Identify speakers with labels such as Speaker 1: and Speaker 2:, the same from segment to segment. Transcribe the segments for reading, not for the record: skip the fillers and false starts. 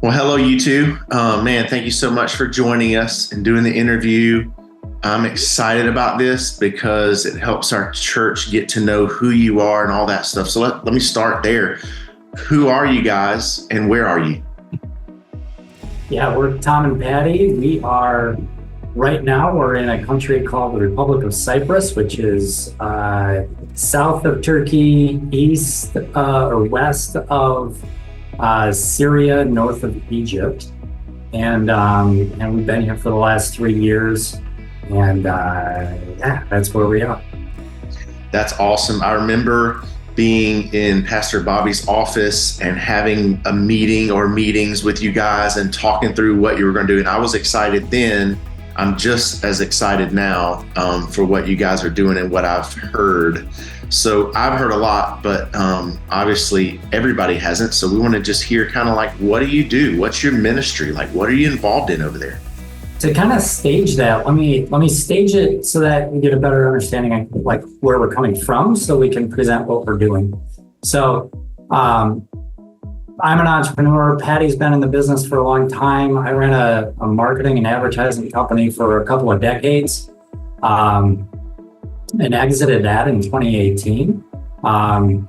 Speaker 1: Well, hello, you two. Man, thank you so much for joining us and doing the interview. I'm excited about this because it helps our church get to know who you are and all that stuff. So let me start there. Who are you guys and where are you?
Speaker 2: Yeah, we're Tom and Patti. Right now, we're in a country called the Republic of Cyprus, which is south of Turkey, east or west of Syria, north of Egypt. And we've been here for the last 3 years. And that's where we are.
Speaker 1: That's awesome. I remember being in Pastor Bobby's office and having a meeting or meetings with you guys and talking through what you were going to do. And I was excited then. I'm just as excited now for what you guys are doing and what I've heard. So I've heard a lot, but obviously everybody hasn't. So we want to just hear kind of like, what do you do? What's your ministry? Like, what are you involved in over there?
Speaker 2: To kind of stage that, let me stage it so that we get a better understanding of like where we're coming from, so we can present what we're doing. So I'm an entrepreneur. Patty's been in the business for a long time. I ran a marketing and advertising company for a couple of decades, and exited that in 2018.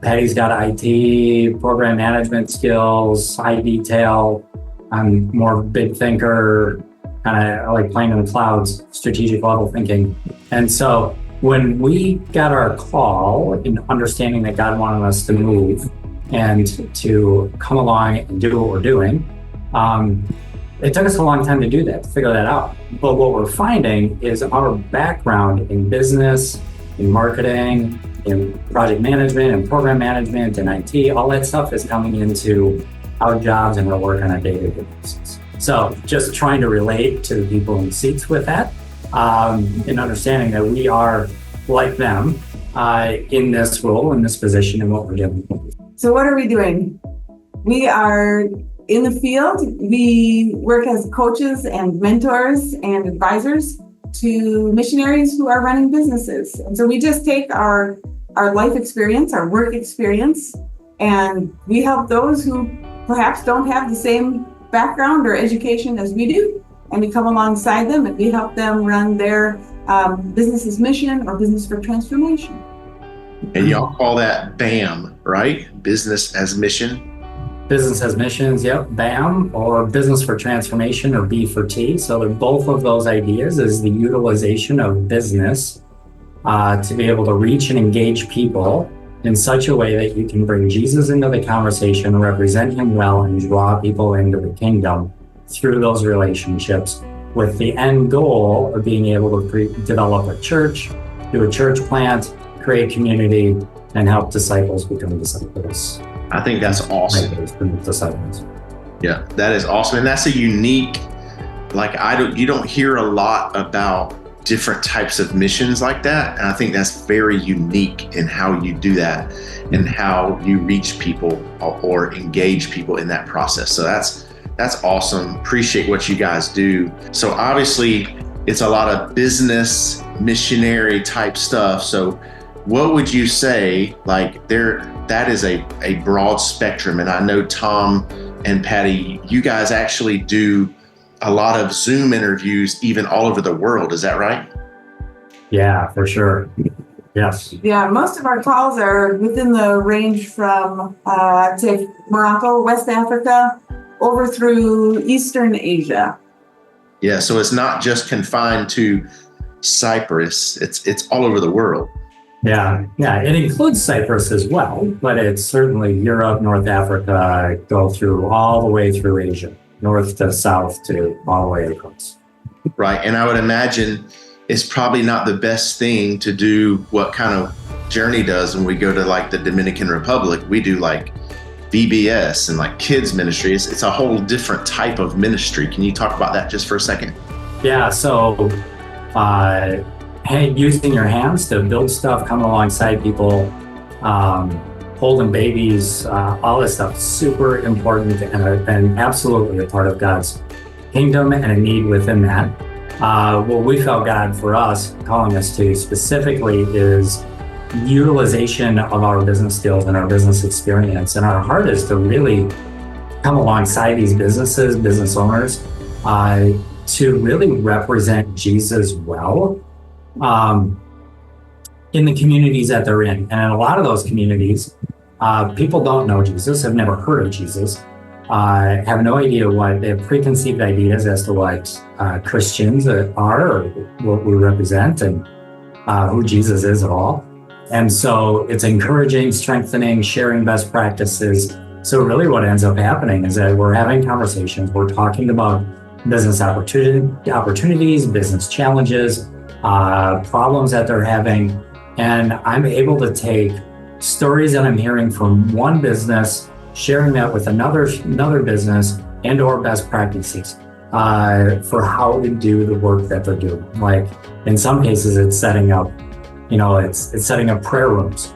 Speaker 2: Patty's got IT, program management skills, high detail. I'm more of a big thinker. I like playing in the clouds, strategic level thinking. And so when we got our call in understanding that God wanted us to move and to come along and do what we're doing, it took us a long time to do that, to figure that out. But what we're finding is our background in business, in marketing, in project management and program management and IT, all that stuff is coming into our jobs and our work on a day-to-day basis. So just trying to relate to the people in seats with that, and understanding that we are like them in this role, in this position, and what we're doing.
Speaker 3: So what are we doing? We are in the field. We work as coaches and mentors and advisors to missionaries who are running businesses. And so we just take our life experience, our work experience, and we help those who perhaps don't have the same background or education as we do, and we come alongside them and we help them run their business's mission or business for transformation.
Speaker 1: And y'all call that BAM, right? Business as mission.
Speaker 2: Business as missions, yep, BAM, or business for transformation, or B for T. So they're both of those ideas is the utilization of business to be able to reach and engage people in such a way that you can bring Jesus into the conversation, represent him well, and draw people into the kingdom through those relationships, with the end goal of being able to develop a church, do a church plant, create community, and help disciples become disciples.
Speaker 1: I think that's awesome.
Speaker 2: Disciples.
Speaker 1: Yeah, that is awesome. And that's a unique, you don't hear a lot about different types of missions like that. And I think that's very unique in how you do that and how you reach people or engage people in that process. So that's awesome. Appreciate what you guys do. So obviously it's a lot of business missionary type stuff. So what would you say, that is a broad spectrum. And I know Tom and Patti, you guys actually do a lot of Zoom interviews even all over the world. Is that right?
Speaker 2: Yeah, for sure. Yes.
Speaker 3: Yeah, most of our calls are within the range from, say, Morocco, West Africa, over through Eastern Asia.
Speaker 1: Yeah, so it's not just confined to Cyprus. It's all over the world.
Speaker 2: Yeah, it includes Cyprus as well, but it's certainly Europe, North Africa, go through all the way through Asia, north to south to all the way across.
Speaker 1: Right, and I would imagine it's probably not the best thing to do what kind of Journey does when we go to the Dominican Republic. We do VBS and kids ministry. It's a whole different type of ministry. Can you talk about that just for a second?
Speaker 2: Yeah, so using your hands to build stuff, come alongside people, holding babies, all this stuff, super important and absolutely a part of God's kingdom and a need within that. What we felt God for us calling us to specifically is utilization of our business skills and our business experience. And our heart is to really come alongside these businesses, business owners, to really represent Jesus well in the communities that they're in. And in a lot of those communities, people don't know Jesus, have never heard of Jesus, have no idea they have preconceived ideas as to what Christians are or what we represent and who Jesus is at all. And so it's encouraging, strengthening, sharing best practices. So really what ends up happening is that we're having conversations, we're talking about business opportunities, business challenges, problems that they're having. And I'm able to take stories that I'm hearing from one business, sharing that with another business and or best practices for how to do the work that they're doing. Like in some cases, it's setting up, it's setting up prayer rooms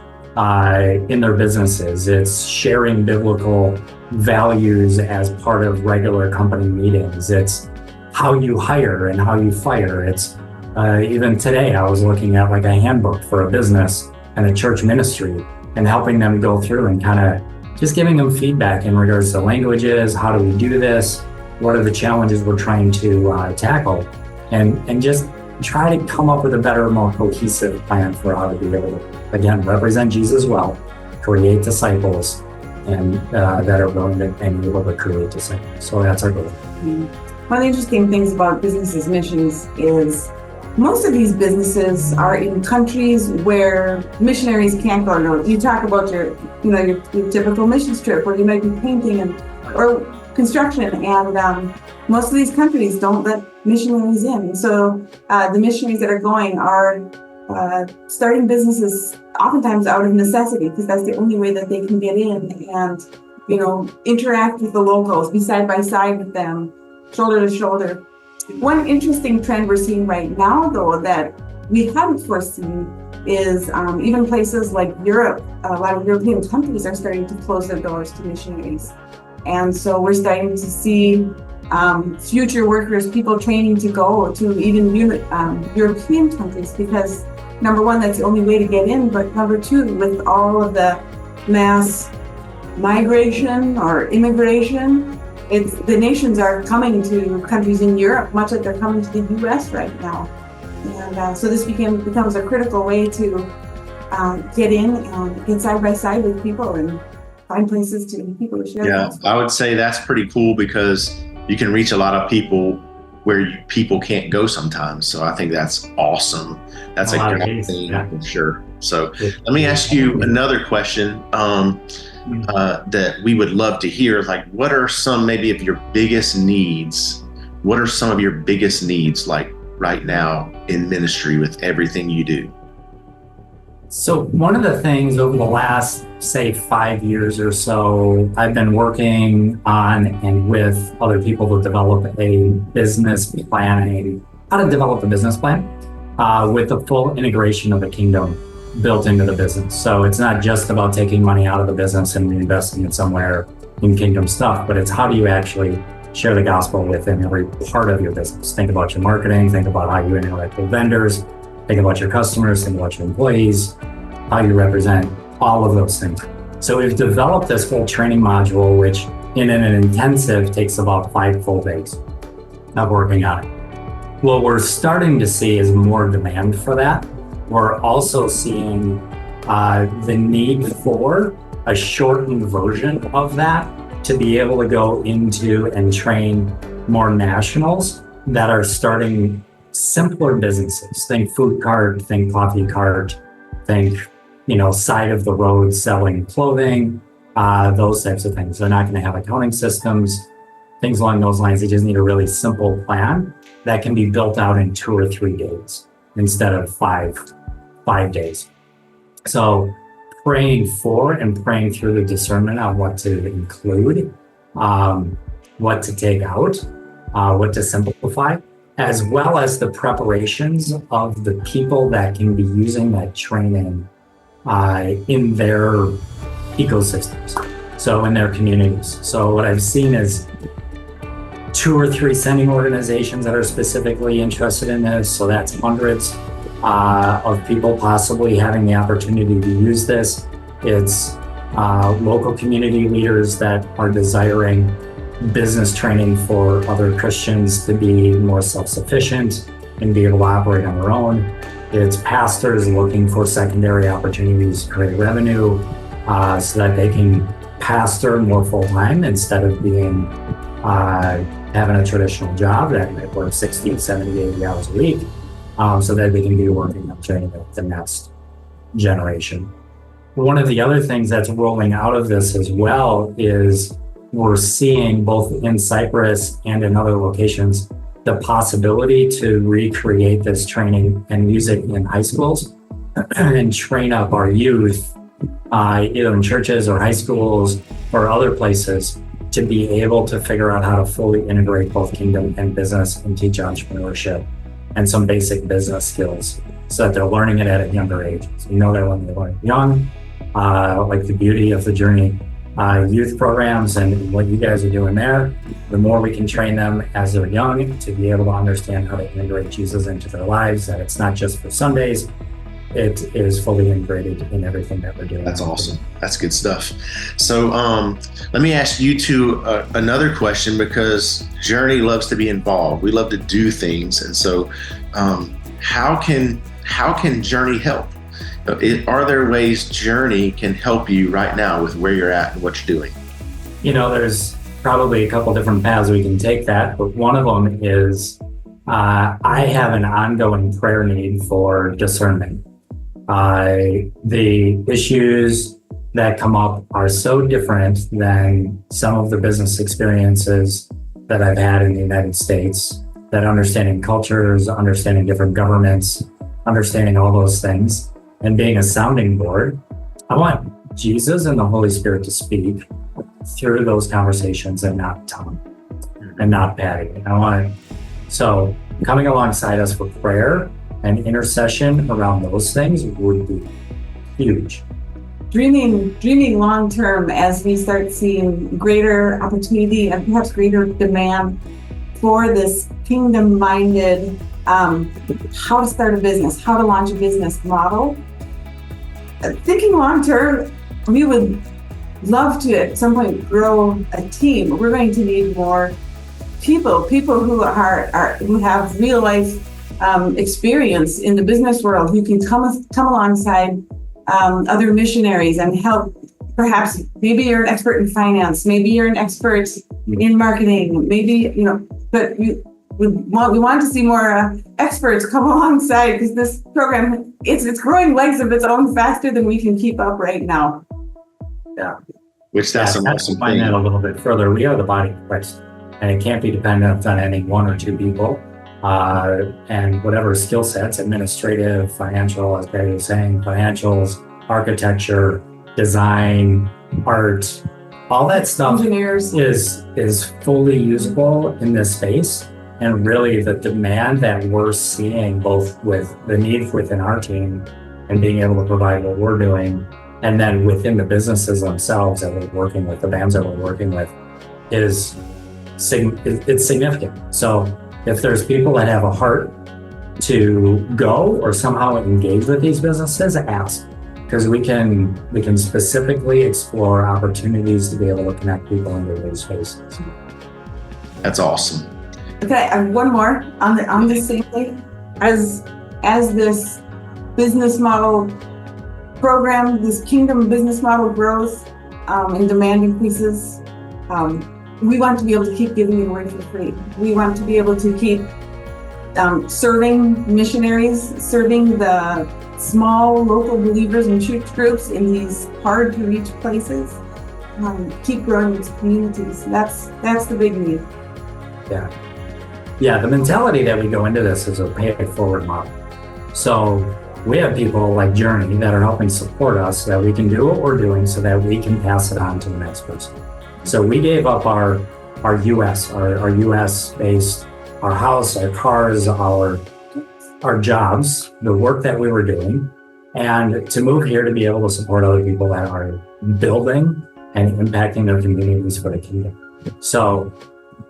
Speaker 2: in their businesses. It's sharing biblical values as part of regular company meetings. It's how you hire and how you fire. It's even today, I was looking at like a handbook for a business and a church ministry and helping them go through and kind of just giving them feedback in regards to languages. How do we do this? What are the challenges we're trying to tackle? And just try to come up with a better, more cohesive plan for how to be able to, again, represent Jesus well, create disciples, and that are willing to and able to create disciples. So that's our goal.
Speaker 3: One of the interesting things about businesses' missions is most of these businesses are in countries where missionaries can't go. No, you talk about your typical missions trip where you might be painting or construction, and most of these countries don't let missionaries in. And so the missionaries that are going are starting businesses oftentimes out of necessity because that's the only way that they can get in and interact with the locals, be side by side with them, shoulder to shoulder. One interesting trend we're seeing right now, though, that we hadn't foreseen is even places like Europe. A lot of European countries are starting to close their doors to missionaries. And so we're starting to see future workers, people training to go to even European countries because, number one, that's the only way to get in. But number two, with all of the mass migration or immigration, the nations are coming to countries in Europe, much like they're coming to the U.S. right now. And so this becomes a critical way to get in and get side by side with people and find places to people to share.
Speaker 1: Yeah, I would say that's pretty cool because you can reach a lot of people where people can't go sometimes. So I think that's awesome. That's a great thing for sure. So let me ask you another question that we would love to hear. Like, what are some maybe of your biggest needs? What are some of your biggest needs like right now in ministry with everything you do?
Speaker 2: So one of the things over the last, say, 5 years or so, I've been working on and with other people to develop a business planning, how to develop a business plan with the full integration of the kingdom built into the business. So it's not just about taking money out of the business and reinvesting it somewhere in kingdom stuff, but it's how do you actually share the gospel within every part of your business. Think about your marketing, think about how you interact with vendors, think about your customers, think about your employees, how you represent all of those things. So we've developed this whole training module, which in an intensive takes about 5 full days of working on it. What we're starting to see is more demand for that. We're also seeing the need for a shortened version of that to be able to go into and train more nationals that are starting simpler businesses. Think food cart, think coffee cart, think, side of the road selling clothing, those types of things. They're not going to have accounting systems, things along those lines. They just need a really simple plan that can be built out in 2 or 3 days instead of five days. So praying for and praying through the discernment on what to include, what to take out, what to simplify, as well as the preparations of the people that can be using that training in their ecosystems, so in their communities. So what I've seen is 2 or 3 sending organizations that are specifically interested in this. So that's hundreds of people possibly having the opportunity to use this. It's local community leaders that are desiring business training for other Christians to be more self-sufficient and be able to operate on their own. It's pastors looking for secondary opportunities to create revenue so that they can pastor more full-time instead of being having a traditional job that might work 60, 70, 80 hours a week, so that they can be working on training the next generation. One of the other things that's rolling out of this as well is we're seeing both in Cyprus and in other locations the possibility to recreate this training and use it in high schools and train up our youth, either in churches or high schools or other places, to be able to figure out how to fully integrate both kingdom and business and teach entrepreneurship and some basic business skills so that they're learning it at a younger age. So you know that when they learn young, like the beauty of the Journey youth programs and what you guys are doing there, the more we can train them as they're young to be able to understand how to integrate Jesus into their lives, that it's not just for Sundays, it is fully integrated in everything that we're doing.
Speaker 1: That's awesome. That's good stuff. So let me ask you two another question, because Journey loves to be involved. We love to do things. And so how can Journey help? Are there ways Journey can help you right now with where you're at and what you're doing?
Speaker 2: You know, there's probably a couple different paths we can take that, but one of them is I have an ongoing prayer need for discernment. The issues that come up are so different than some of the business experiences that I've had in the United States, that understanding cultures, understanding different governments, understanding all those things, and being a sounding board. I want Jesus and the Holy Spirit to speak through those conversations and not Tom and not Patti. So coming alongside us for prayer and intercession around those things would be huge.
Speaker 3: Dreaming long term as we start seeing greater opportunity and perhaps greater demand for this kingdom-minded, how to start a business, how to launch a business model. Thinking long term, we would love to at some point grow a team. We're going to need more people who who have real life experience in the business world, who can come alongside other missionaries and help. Perhaps maybe you're an expert in finance, maybe you're an expert in marketing, maybe but we want to see more experts come alongside, because this program it's growing legs of its own faster than we can keep up right now.
Speaker 2: Yeah,
Speaker 1: which that's an awesome
Speaker 2: find that a little bit further. We are the body of Christ, and it can't be dependent on any one or two people. And whatever skill sets, administrative, financial, as Barry was saying, financials, architecture, design, art, all that stuff
Speaker 3: Engineers.
Speaker 2: is fully usable in this space. And really the demand that we're seeing, both with the need within our team and being able to provide what we're doing, and then within the businesses themselves that we're working with, the bands that we're working with, it's significant. So if there's people that have a heart to go or somehow engage with these businesses, ask, because we can specifically explore opportunities to be able to connect people into those spaces.
Speaker 1: That's awesome.
Speaker 3: Okay, and one more on this same thing. As this business model program, this kingdom business model grows and demand increases, we want to be able to keep giving it away for free. We want to be able to keep serving missionaries, serving the small local believers and church groups in these hard to reach places. Keep growing these communities. That's the big need.
Speaker 2: Yeah, the mentality that we go into this is a pay it forward model. So we have people like Journey that are helping support us so that we can do what we're doing so that we can pass it on to the next person. So we gave up our US based, our house, our cars, our jobs, the work that we were doing, and to move here to be able to support other people that are building and impacting their communities for the kingdom. So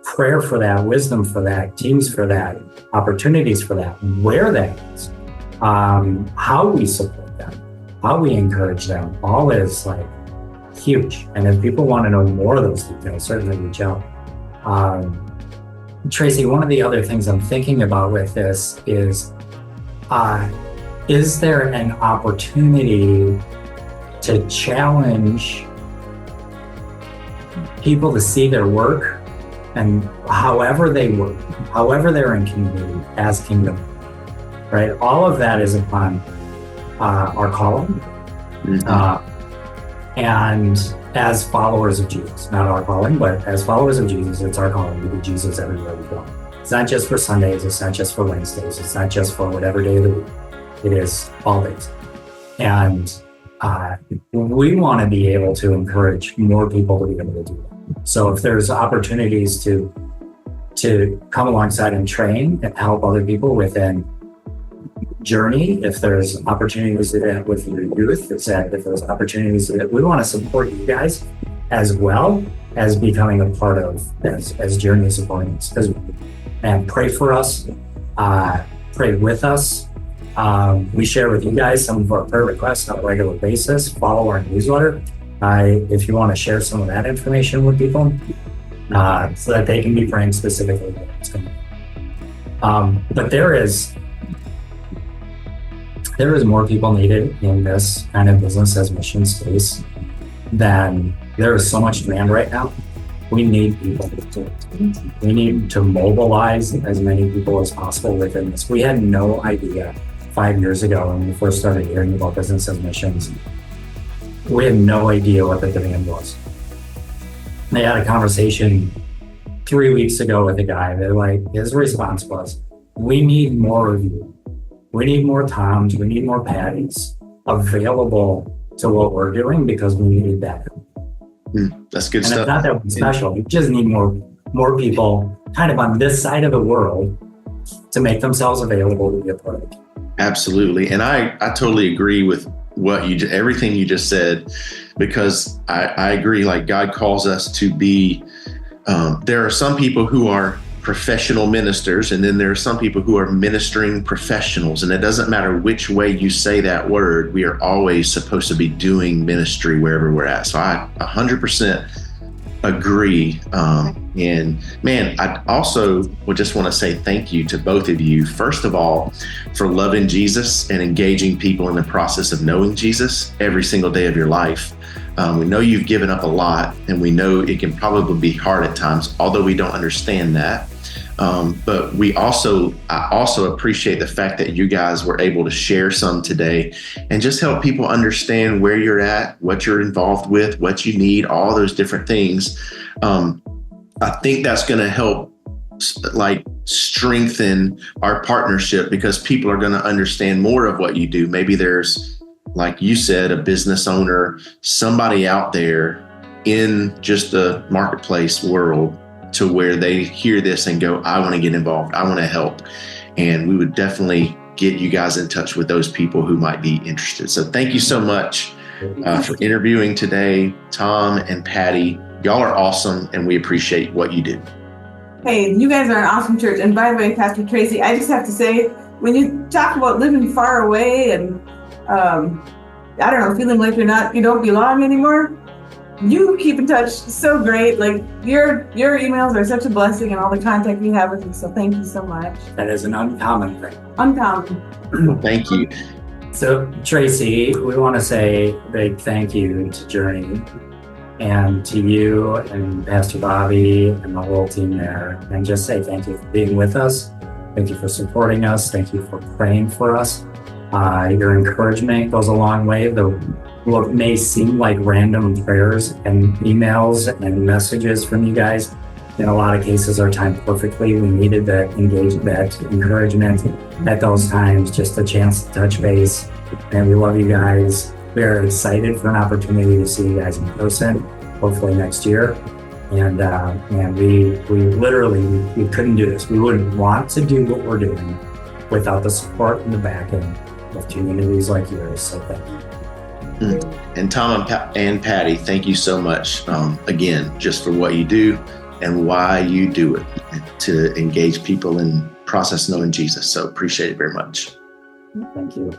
Speaker 2: prayer for that, wisdom for that, teams for that, opportunities for that, where that is, how we support them, how we encourage them, all is like huge. And if people want to know more of those details, certainly reach out. Tracy, one of the other things I'm thinking about with this is there an opportunity to challenge people to see their work and however they work, however they're in community as kingdom, right? All of that is upon our calling. And as followers of Jesus, not our calling, but as followers of Jesus, it's our calling to be Jesus everywhere we go. It's not just for Sundays, it's not just for Wednesdays, it's not just for whatever day of the week. It is all days. And we want to be able to encourage more people to be able to do that. So if there's opportunities to come alongside and train and help other people within journey, if there's opportunities to do that with your youth, if there's opportunities that we want to support you guys as well as becoming a part of as Journey supporting us. And pray for us, pray with us. We share with you guys some of our prayer requests on a regular basis. Follow our newsletter if you want to share some of that information with people so that they can be praying specifically. But there is more people needed in this kind of business as mission space than there is so much demand right now. We need people we need to mobilize as many people as possible within this. We had no idea 5 years ago when we first started hearing about business as missions. We had no idea what the demand was. They had a conversation 3 weeks ago with a guy. They're like, his response was, we need more of you. We need more Toms, we need more Patties available to what we're doing because we need that.
Speaker 1: That's good
Speaker 2: and
Speaker 1: stuff.
Speaker 2: It's not that we're special. We just need more people kind of on this side of the world to make themselves available to be a part of it.
Speaker 1: Absolutely. And I totally agree with everything you just said, because I agree, like God calls us to be, there are some people who are professional ministers, and then there are some people who are ministering professionals. And it doesn't matter which way you say that word, we are always supposed to be doing ministry wherever we're at. So I 100% agree. And man, I also would just want to say thank you to both of you. First of all, for loving Jesus and engaging people in the process of knowing Jesus every single day of your life. We know you've given up a lot, and we know it can probably be hard at times, although we don't understand that. But I also appreciate the fact that you guys were able to share some today and just help people understand where you're at, what you're involved with, what you need, all those different things. I think that's going to help strengthen our partnership, because people are going to understand more of what you do. Maybe there's, like you said, a business owner, somebody out there in just the marketplace world, to where they hear this and go, I want to get involved. I want to help. And we would definitely get you guys in touch with those people who might be interested. So thank you so much for interviewing today, Tom and Patti. Y'all are awesome, and we appreciate what you do.
Speaker 3: Hey, you guys are an awesome church. And by the way, Pastor Tracy, I just have to say, when you talk about living far away and, I don't know, feeling like you don't belong anymore, you keep in touch so great. Like your emails are such a blessing, and all the contact we have with you. So thank you so much.
Speaker 2: That is an uncommon thing.
Speaker 3: Uncommon.
Speaker 1: Thank you.
Speaker 2: So Tracy, we want to say a big thank you to Journey and to you and Pastor Bobby and the whole team there, and just say thank you for being with us. Thank you for supporting us. Thank you for praying for us. Your encouragement goes a long way. What may seem like random prayers and emails and messages from you guys, in a lot of cases, are timed perfectly. We needed that encouragement at those times, just a chance to touch base. And we love you guys. We're excited for an opportunity to see you guys in person, hopefully next year. And we literally couldn't do this. We wouldn't want to do what we're doing without the support and the backing of communities like yours. So thank you.
Speaker 1: And Tom and Patti, thank you so much again, just for what you do and why you do it, to engage people in process knowing Jesus. So appreciate it very much.
Speaker 2: Thank you.